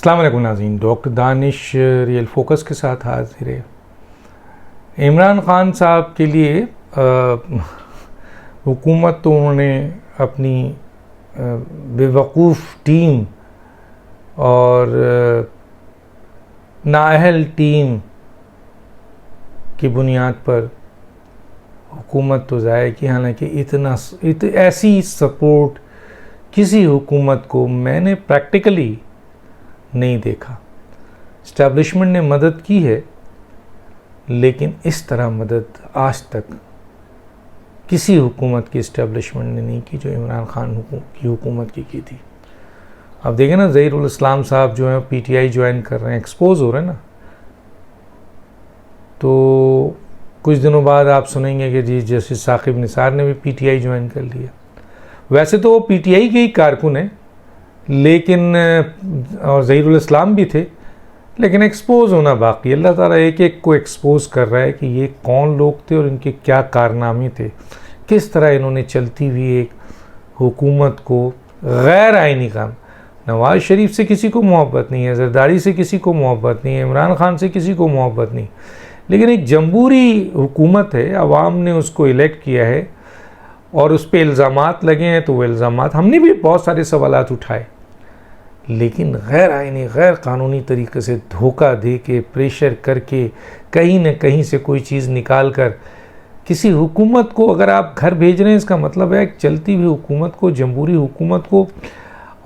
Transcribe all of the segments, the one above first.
अस्सलाम वालेकुम नाज़रीन, डॉक्टर दानिश रियल फोकस के साथ हाजिर है। इमरान ख़ान साहब के लिए हुकूमत तो उन्होंने अपनी बेवकूफ़ टीम और नाअहल टीम की बुनियाद पर हुकूमत तो ज़ाया की, हालांकि ऐसी सपोर्ट किसी हुकूमत को मैंने प्रैक्टिकली नहीं देखा। इस्टेब्लिशमेंट ने मदद की है, लेकिन इस तरह मदद आज तक किसी हुकूमत की इस्टेब्लिशमेंट ने नहीं की जो इमरान खान की हुकूमत की थी। अब देखें ना, ज़हीरुल इस्लाम साहब जो हैं पीटीआई ज्वाइन कर रहे हैं, एक्सपोज हो रहे हैं ना, तो कुछ दिनों बाद आप सुनेंगे कि जी जस्टिस साकिब निसार ने भी पीटीआई ज्वाइन कर लिया। वैसे तो वो पीटीआई के ही कारकुन हैं, लेकिन और ज़हीरुल इस्लाम भी थे, लेकिन एक्सपोज होना बाकी। अल्लाह ताला एक एक को एक्सपोज कर रहा है कि ये कौन लोग थे और इनके क्या कारनामे थे, किस तरह इन्होंने चलती हुई एक हुकूमत को गैर आइनी काम। नवाज़ शरीफ से किसी को मोहब्बत नहीं है, जरदारी से किसी को मोहब्बत नहीं है, इमरान खान से किसी को मोहब्बत नहीं, लेकिन एक जमहूरी हुकूमत है, अवाम ने उसको इलेक्ट किया है और उस पर इल्ज़ामात लगे हैं। तो वो इल्ज़ामात हमने भी बहुत सारे सवालात उठाए, लेकिन गैर आइनी गैर कानूनी तरीके से धोखा दे के, प्रेशर करके, कहीं न कहीं से कोई चीज़ निकाल कर किसी हुकूमत को अगर आप घर भेज रहे हैं, इसका मतलब है चलती हुई हुकूमत को, जमहूरी हुकूमत को,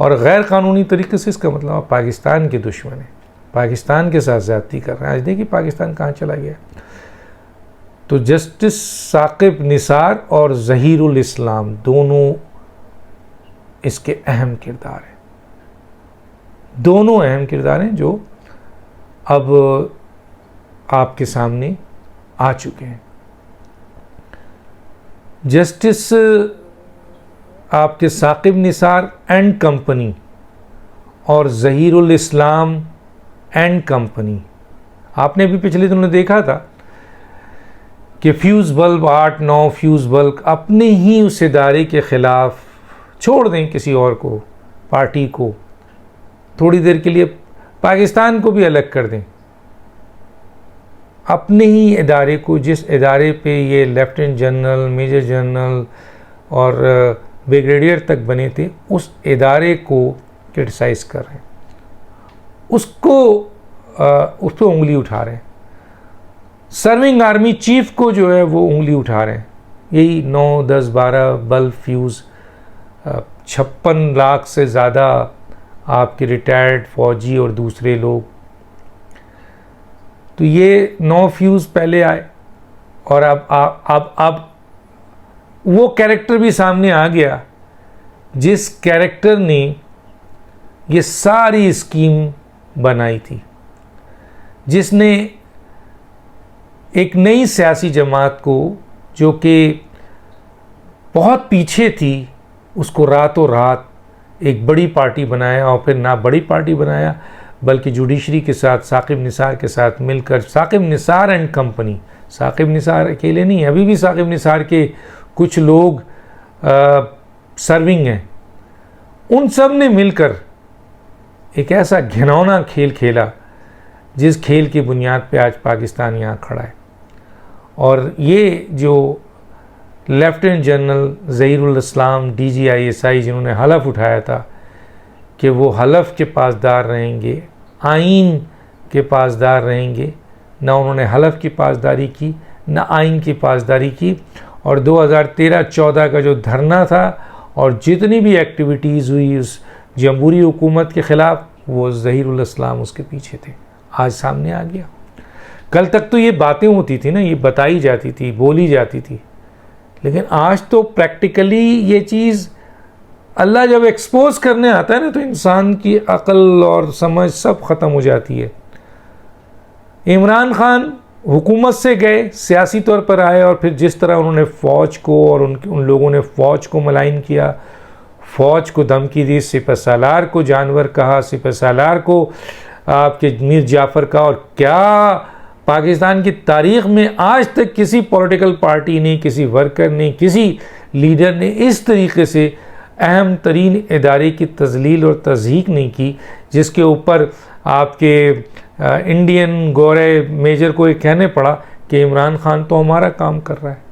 और गैर कानूनी तरीके से, इसका मतलब आप पाकिस्तान के दुश्मन हैं, पाकिस्तान के साथ ज़्यादती कर रहे हैं। आज देखिए पाकिस्तान कहाँ चला गया। तो जस्टिस साकिब निसार और ज़हीरुल इस्लाम दोनों इसके अहम किरदार हैं, दोनों अहम किरदार हैं जो अब आपके सामने आ चुके हैं। जस्टिस आपके साकिब निसार एंड कंपनी और ज़हीरुल इस्लाम एंड कंपनी, आपने भी पिछले दिनों देखा था कि फ्यूज़ बल्ब 8-9 फ्यूज़ बल्ब अपने ही उस इदारे के ख़िलाफ़ छोड़ दें किसी और को, पार्टी को, थोड़ी देर के लिए पाकिस्तान को भी अलग कर दें, अपने ही इदारे को, जिस इदारे पे ये लेफ्टिनेंट जनरल, मेजर जनरल और ब्रिगेडियर तक बने थे, उस इदारे को क्रिटिसाइज़ कर रहे हैं, उसको उस पर उंगली उठा रहे हैं। सर्विंग आर्मी चीफ को जो है वो उंगली उठा रहे हैं। यही 9, 10, 12 बल्ब फ्यूज़, 56 लाख से ज़्यादा आपके रिटायर्ड फौजी और दूसरे लोग। तो ये 9 फ्यूज़ पहले आए और अब वो कैरेक्टर भी सामने आ गया जिस कैरेक्टर ने ये सारी स्कीम बनाई थी, जिसने एक नई सियासी जमात को जो कि बहुत पीछे थी, उसको रातों रात एक बड़ी पार्टी बनाया, और फिर ना बड़ी पार्टी बनाया बल्कि जुडिशरी के साथ, साकिब निसार के साथ मिलकर, साकिब निसार एंड कंपनी, साकिब निसार अकेले नहीं, अभी भी साकिब निसार के कुछ लोग सर्विंग हैं, उन सब ने मिलकर एक ऐसा घिनौना खेल खेला जिस खेल की बुनियाद पे आज पाकिस्तान यहाँ खड़ा है। और ये जो लेफ्टिनेंट जनरल ज़हीरुल इस्लाम DGISI जिन्होंने हलफ उठाया था कि वो हलफ के पासदार रहेंगे, आइन के पासदार रहेंगे, ना उन्होंने हलफ की पासदारी की, ना आइन की पासदारी की। और 2013-14 का जो धरना था और जितनी भी एक्टिविटीज़ हुई उस जमहूरी हुकूमत के ख़िलाफ़, वो ज़हीरुल इस्लाम उसके पीछे थे। आज सामने आ गया। कल तक तो ये बातें होती थी ना, ये बताई जाती थी, बोली जाती थी, लेकिन आज तो प्रैक्टिकली ये चीज़ अल्लाह जब एक्सपोज करने आता है ना, तो इंसान की अक्ल और समझ सब ख़त्म हो जाती है। इमरान खान हुकूमत से गए, सियासी तौर पर आए, और फिर जिस तरह उन्होंने फ़ौज को और उन लोगों ने फ़ौज को मलाइन किया, फ़ौज को धमकी दी, सिपहसालार को जानवर कहा, सिपहसालार को आपके मीर जाफ़र का, और क्या पाकिस्तान की तारीख़ में आज तक किसी पॉलिटिकल पार्टी ने, किसी वर्कर ने, किसी लीडर ने इस तरीके से अहम तरीन इदारे की तजलील और तज़हीक नहीं की जिसके ऊपर आपके इंडियन गौरे मेजर को ये कहने पड़ा कि इमरान खान तो हमारा काम कर रहा है।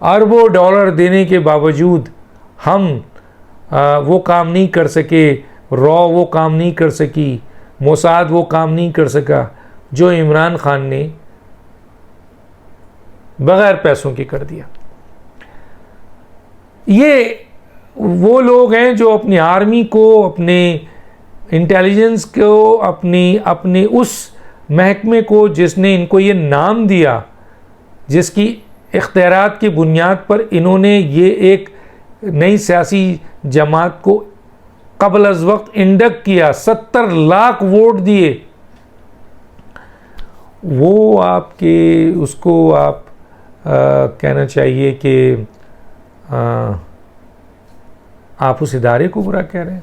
अरबों डॉलर देने के बावजूद हम वो काम नहीं कर सके, रॉ वो काम नहीं कर सकी, मोसाद वो काम नहीं कर सका जो इमरान खान ने बगैर पैसों के कर दिया। ये वो लोग हैं जो अपनी आर्मी को, अपने इंटेलिजेंस को, अपने उस महकमे को जिसने इनको ये नाम दिया, जिसकी इख्तियारात की बुनियाद पर इन्होंने ये एक नई सियासी जमात को कबल अज़ वक्त इंडक्ट किया, 70 लाख वोट दिए, वो आपके उसको आप कहना चाहिए कि आप उस इदारे को बुरा कह रहे हैं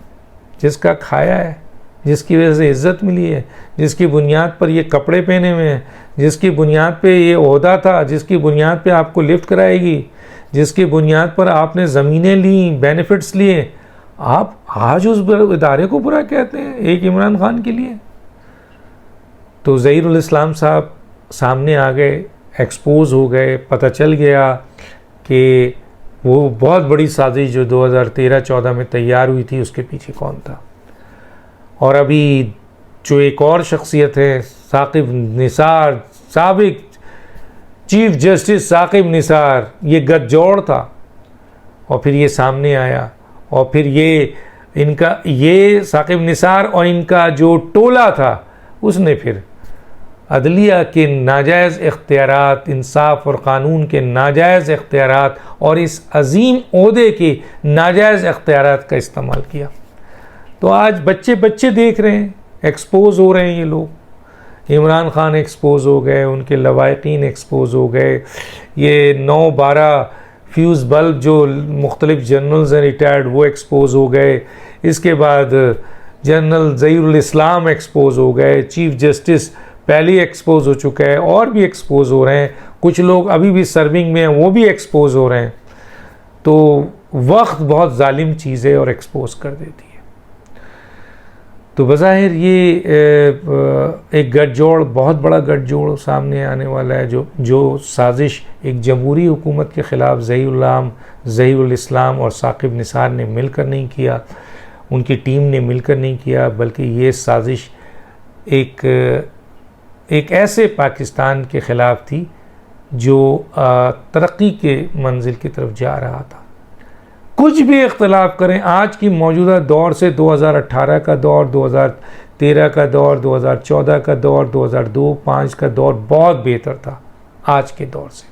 जिसका खाया है, जिसकी वजह से इज़्ज़त मिली है, जिसकी बुनियाद पर ये कपड़े पहने हुए हैं, जिसकी बुनियाद पे ये ओहदा था, जिसकी बुनियाद पे आपको लिफ्ट कराएगी, जिसकी बुनियाद पर आपने ज़मीनें ली, बेनिफिट्स लिए, आप आज उस इदारे को बुरा कहते हैं एक इमरान खान के लिए। तो ज़हीरुल इस्लाम साहब सामने आ गए, एक्सपोज हो गए, पता चल गया कि वो बहुत बड़ी साजिश जो 2013-14 में तैयार हुई थी उसके पीछे कौन था। और अभी जो एक और शख्सियत है साकिब निसार, साबिक चीफ जस्टिस साकिब निसार, ये गठजोड़ था और फिर ये सामने आया और फिर ये साकिब निसार और इनका जो टोला था उसने फिर अदलिया के नाजायज़ इख्तियारात, इंसाफ और क़ानून के नाजायज़ इख्तियारात और इस अजीम ओहदे के नाजायज़ इख्तियारात का इस्तेमाल किया। तो आज बच्चे देख रहे हैं, एक्सपोज हो रहे हैं ये लोग। इमरान खान एक्सपोज हो गए, उनके लवाहिकीन एक्सपोज हो गए, ये 9-12 फ्यूज़ बल्ब जो मुख्तलिफ जनरल्स हैं रिटायर्ड वो एक्सपोज हो गए। इसके बाद जनरल ज़हीरुल इस्लाम एक्सपोज हो गए, चीफ जस्टिस पहले ही एक्सपोज हो चुका है और भी एक्सपोज हो रहे हैं, कुछ लोग अभी भी सर्विंग में हैं वो भी एक्सपोज हो रहे हैं। तो वक्त बहुत जालिम चीज़ है और एक्सपोज कर देती है। तो बज़ाहिर ये एक गठजोड़, बहुत बड़ा गठजोड़ सामने आने वाला है, जो साजिश एक जमहूरी हुकूमत के ख़िलाफ़ ज़हीरुल इस्लाम और साकिब निसार ने मिलकर नहीं किया, उनकी टीम ने मिलकर नहीं किया, बल्कि ये साजिश एक ऐसे पाकिस्तान के ख़िलाफ़ थी जो तरक्की के मंजिल की तरफ जा रहा था। कुछ भी इख्तलाफ करें, आज की मौजूदा दौर से 2018 का दौर, 2013 का दौर, 2014 का दौर, 2002-05 का दौर बहुत बेहतर था आज के दौर से।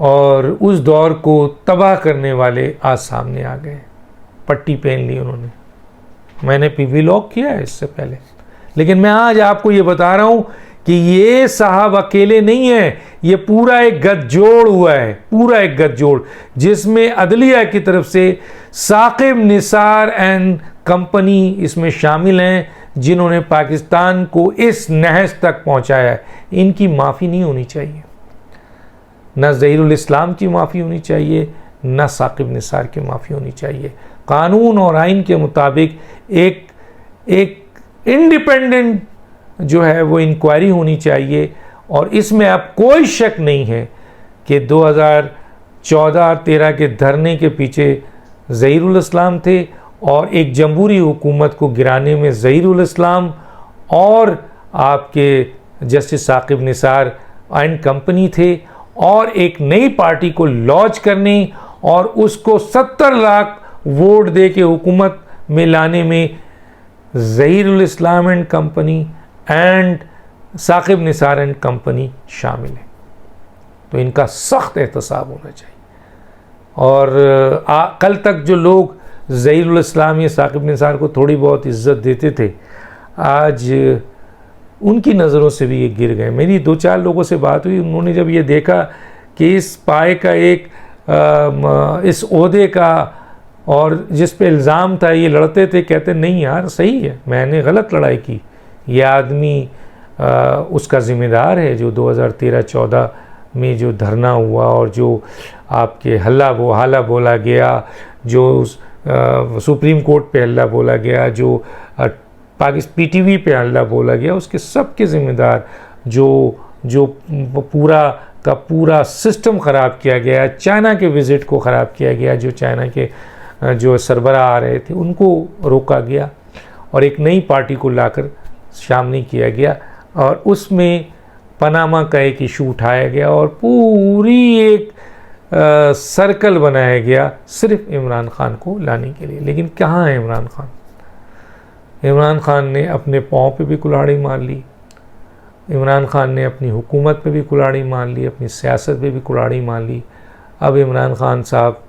और उस दौर को तबाह करने वाले आज सामने आ गए, पट्टी पहन ली उन्होंने। मैंने पीवी लॉक किया है इससे पहले, लेकिन मैं आज आपको ये बता रहा हूँ कि ये साहब अकेले नहीं है, ये पूरा एक गठजोड़ हुआ है, पूरा एक गठजोड़ जिसमें अदलिया की तरफ से साकिब निसार एंड कंपनी इसमें शामिल हैं, जिन्होंने पाकिस्तान को इस नहज तक पहुंचाया है। इनकी माफ़ी नहीं होनी चाहिए, ना ज़हीरुल इस्लाम की माफ़ी होनी चाहिए, ना साकिब निसार की माफ़ी होनी चाहिए। कानून और आइन के मुताबिक एक इंडिपेंडेंट जो है वो इंक्वायरी होनी चाहिए। और इसमें अब कोई शक नहीं है कि 2014-13 के धरने के पीछे ज़हीरुल इस्लाम थे और एक जमहूरी हुकूमत को गिराने में ज़हीरुल इस्लाम और आपके justice Saqib Nisar and company थे, और एक नई पार्टी को लॉन्च करने और उसको 70 लाख वोट दे के हुकूमत में लाने में Zahirul Islam and company and Saqib Nisar and company शामिल है। तो इनका सख्त एहतसाब होना चाहिए। और कल तक जो लोग ज़हीरुल इस्लाम या साकिब निसार को थोड़ी बहुत इज्जत देते थे, आज उनकी नज़रों से भी ये गिर गए। मेरी 2-4 लोगों से बात हुई, उन्होंने जब ये देखा कि इस पाए का इस ओहदे का और जिस पे इल्ज़ाम था ये लड़ते थे, कहते नहीं यार सही है, मैंने गलत लड़ाई की, ये आदमी उसका ज़िम्मेदार है जो 2013-14 में जो धरना हुआ और जो आपके हल्ला बोला गया, जो सुप्रीम कोर्ट पे हल्ला बोला गया, जो पाकिस्तान पीटीवी पे हल्ला बोला गया, उसके सब के ज़िम्मेदार जो पूरा का पूरा सिस्टम ख़राब किया गया, चाइना के विज़िट को ख़राब किया गया, जो चाइना के जो सरबराह आ रहे थे उनको रोका गया और एक नई पार्टी को लाकर शामिल किया गया, और उसमें पनामा का एक इशू उठाया गया और पूरी एक सर्कल बनाया गया सिर्फ इमरान खान को लाने के लिए। लेकिन कहाँ है इमरान खान? इमरान खान ने अपने पाँव पे भी कुल्हाड़ी मार ली, इमरान खान ने अपनी हुकूमत पे भी कुल्हाड़ी मार ली, अपनी सियासत पे भी कुल्हाड़ी मार ली। अब इमरान खान साहब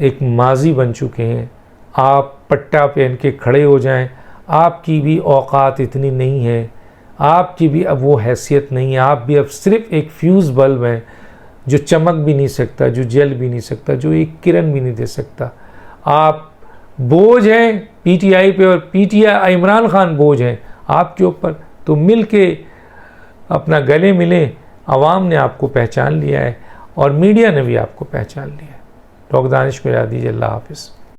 एक माजी बन चुके हैं। आप पट्टा पहन के खड़े हो जाएं, आपकी भी औकात इतनी नहीं है, आपकी भी अब वो हैसियत नहीं है। आप भी अब सिर्फ एक फ्यूज़ बल्ब हैं जो चमक भी नहीं सकता, जो जल भी नहीं सकता, जो एक किरण भी नहीं दे सकता। आप बोझ हैं पीटीआई पे, और पीटीआई इमरान खान बोझ हैं आपके ऊपर। तो मिल के अपना गले मिलें। आवाम ने आपको पहचान लिया है और मीडिया ने भी आपको पहचान लिया है। डॉक्टर दानिश को याद दीजिए। अल्लाह हाफिज़।